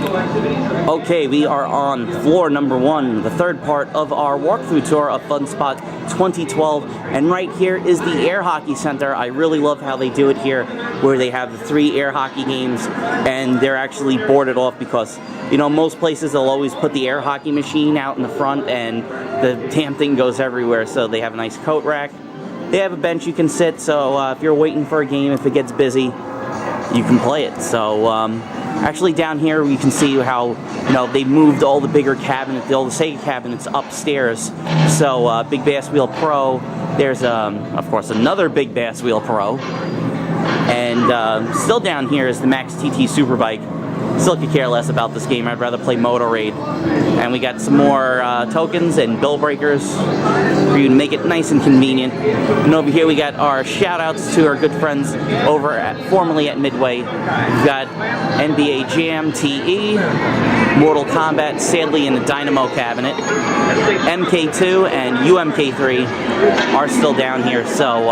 Okay, we are on floor number 1, the third part of our walkthrough tour of FunSpot 2012, and right here is the Air Hockey Center. I really love how they do it here, where they have the 3 air hockey games, and they're actually boarded off because, you know, most places they'll always put the air hockey machine out in the front, and the damn thing goes everywhere, so they have a nice coat rack. They have a bench you can sit, so if you're waiting for a game, if it gets busy, you can play it. So, actually down here you can see how, you know, they moved all the bigger cabinets, all the Sega cabinets upstairs. So Big Bass Wheel Pro, there's of course another Big Bass Wheel Pro, and still down here is the Max TT Superbike. Still could care less about this game, I'd rather play Moto Raid. And we got some more tokens and bill breakers for you to make it nice and convenient. And over here we got our shout outs to our good friends over at, formerly at Midway. We've got NBA Jam TE, Mortal Kombat, sadly in the Dynamo cabinet. MK2 and UMK3 are still down here, so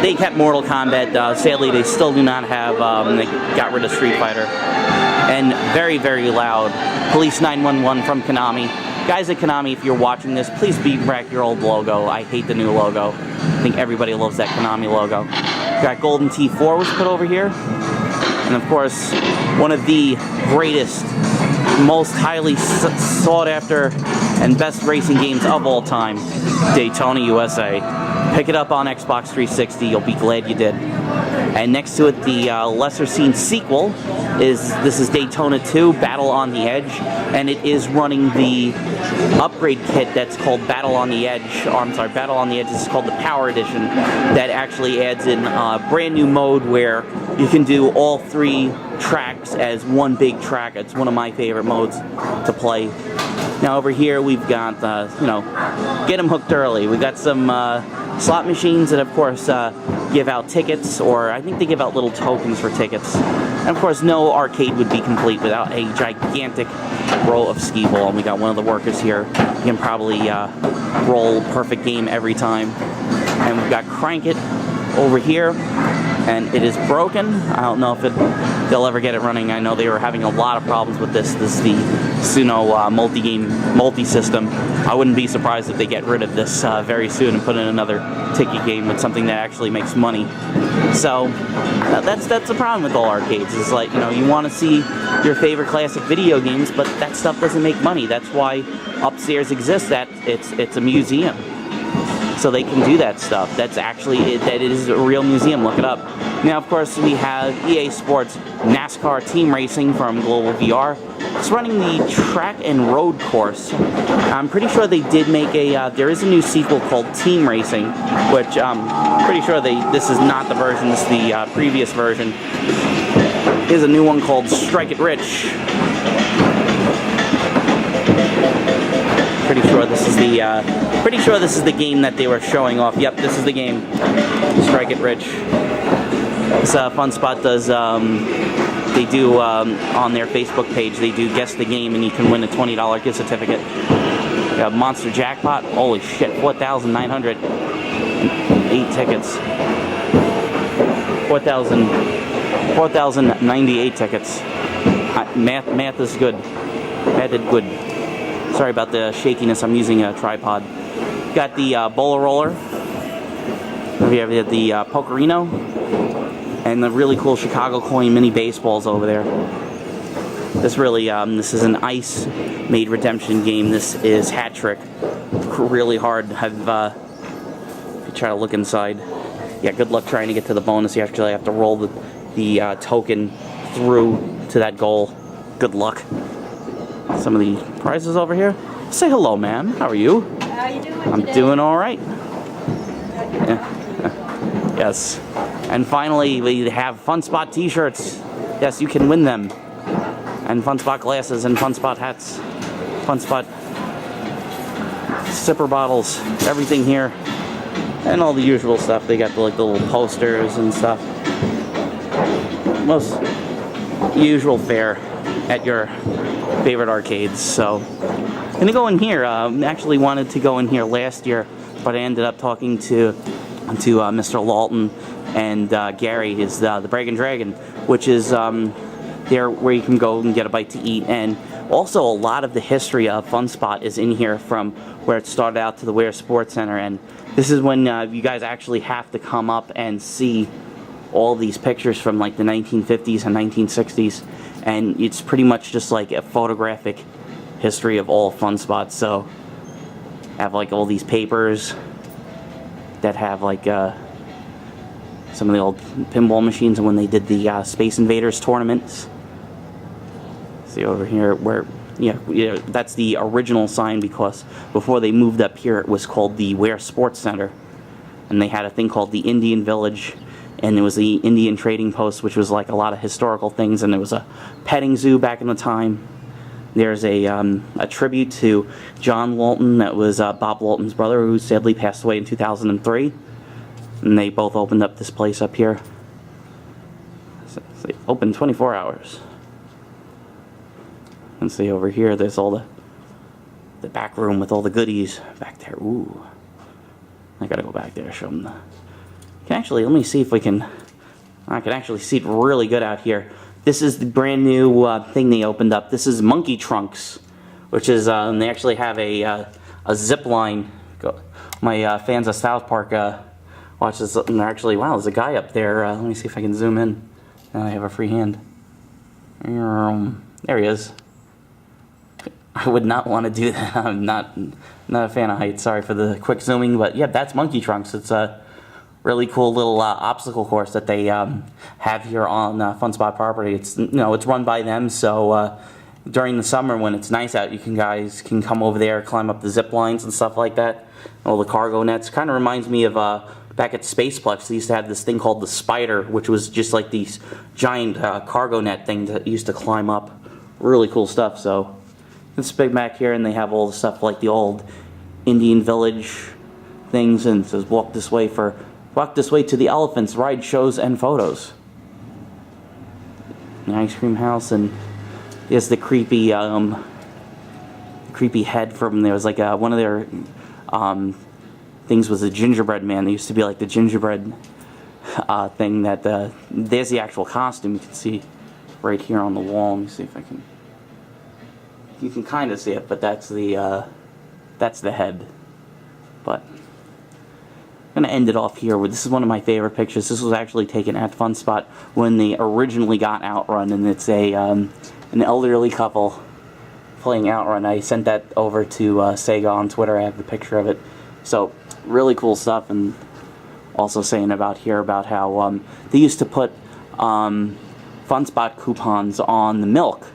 they kept Mortal Kombat. Sadly, they still do not have, they got rid of Street Fighter. And very, very loud, Police 911 from Konami. Guys at Konami, if you're watching this, please beat back your old logo. I hate the new logo. I think everybody loves that Konami logo. Got Golden T4 was put over here. And of course, one of the greatest, most highly sought after, and best racing games of all time, Daytona USA. Pick it up on Xbox 360, you'll be glad you did. And next to it, the lesser seen sequel this is Daytona 2, Battle on the Edge, and it is running the upgrade kit that's called Battle on the Edge, or I'm sorry, Battle on the Edge is called the Power Edition, that actually adds in a brand new mode where you can do all 3 tracks as one big track. It's one of my favorite modes to play. Now over here we've got, you know, get them hooked early. We got some slot machines that of course give out tickets, or I think they give out little tokens for tickets. And of course no arcade would be complete without a gigantic row of Skee-Ball. And we got one of the workers here. You can probably roll perfect game every time. And we've got Crank It over here, and it is broken. I don't know if they'll ever get it running. I know they were having a lot of problems with this. This is the Suno multi-system. I wouldn't be surprised if they get rid of this very soon and put in another ticket game with something that actually makes money. So that's the problem with all arcades. It's like, you know, you want to see your favorite classic video games, but that stuff doesn't make money. That's why upstairs exists. That it's a museum. So they can do that stuff. That's actually, that is a real museum, look it up. Now of course we have EA Sports NASCAR Team Racing from Global VR. It's running the track and road course. I'm pretty sure they did make there is a new sequel called Team Racing, which I'm pretty sure this is not the version, this is the previous version. Here's a new one called Strike It Rich. Pretty sure this is the game that they were showing off. Yep, this is the game. Strike It Rich. This FunSpot does, they do, on their Facebook page, they do guess the game and you can win a $20 gift certificate. We have Monster Jackpot. Holy shit, 4,908 tickets. 4,098 tickets. Math is good. Math did good. Sorry about the shakiness, I'm using a tripod. Got the Bowler Roller. We have the Pokerino. And the really cool Chicago Coin mini baseballs over there. This really, this is an ice-made redemption game. This is Hat Trick. Really hard. If you try to look inside. Yeah, good luck trying to get to the bonus. You actually have to roll the token through to that goal. Good luck. Some of the prizes over here. Say hello, ma'am. How are you? How are you doing I'm today? doing all right. Yeah. Yes. And finally, we have FunSpot t-shirts. Yes, you can win them. And FunSpot glasses and FunSpot hats. FunSpot sipper bottles. Everything here. And all the usual stuff. They got the little posters and stuff. Most usual fare at your favorite arcades. So I'm gonna go in here. Actually wanted to go in here last year, but I ended up talking to Mr. Lawton and Gary, is the Braggin Dragon, which is there where you can go and get a bite to eat. And also a lot of the history of FunSpot is in here, from where it started out to the Ware Sports Center. And this is when you guys actually have to come up and see all these pictures from like the 1950s and 1960s. And it's pretty much just like a photographic history of all FunSpots. So I have like all these papers that have like some of the old pinball machines and when they did the Space Invaders tournaments. See over here where, yeah, that's the original sign, because before they moved up here it was called the Ware Sports Center, and they had a thing called the Indian Village, and it was the Indian Trading Post, which was like a lot of historical things, and there was a petting zoo back in the time. There's a tribute to John Walton, that was Bob Walton's brother, who sadly passed away in 2003, and they both opened up this place up here. So they open 24 hours. And see over here, there's all the back room with all the goodies back there. Ooh, I gotta go back there, show them the. Can actually, let me see if we can. I can actually see it really good out here. This is the brand new thing they opened up. This is Monkey Trunks, which is and they actually have a zip line. My fans of South Park watch this, and they're actually, wow, there's a guy up there. Let me see if I can zoom in. Now I have a free hand. There he is. I would not want to do that. I'm not a fan of heights. Sorry for the quick zooming, but yeah, that's Monkey Trunks. It's a really cool little obstacle course that they have here on FunSpot property. It's it's run by them, so during the summer when it's nice out, guys can come over there, climb up the zip lines and stuff like that. All the cargo nets. Kind of reminds me of back at Spaceplex. They used to have this thing called the Spider, which was just like these giant cargo net things that used to climb up. Really cool stuff. So it's big back here, and they have all the stuff like the old Indian Village things, and it says walk this way to the elephants, ride shows and photos. The ice cream house, and there's the creepy head from there. Was like one of their things was a gingerbread man. There used to be like the gingerbread thing that there's the actual costume. You can see right here on the wall. Let me see if I can. You can kind of see it, but that's the head. But I'm going to end it off here. This is one of my favorite pictures. This was actually taken at FunSpot when they originally got Outrun, and it's an elderly couple playing Outrun. I sent that over to Sega on Twitter. I have the picture of it. So really cool stuff. And also saying about how they used to put FunSpot coupons on the milk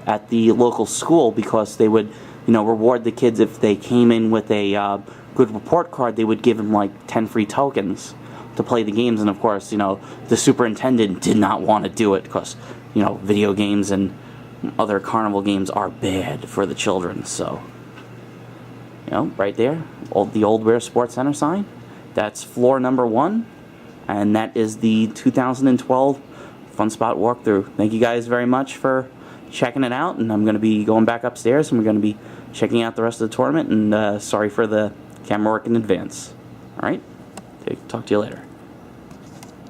at the local school, because they would reward the kids if they came in with a good report card. They would give them like 10 free tokens to play the games. And of course, the superintendent did not want to do it, because video games and other carnival games are bad for the children. So right there, the old Ware Sports Center sign, that's floor number 1, and that is the 2012 FunSpot walkthrough. Thank you guys very much for checking it out, and I'm going to be going back upstairs, and we're going to be checking out the rest of the tournament. And sorry for the camera work in advance. Alright, talk to you later.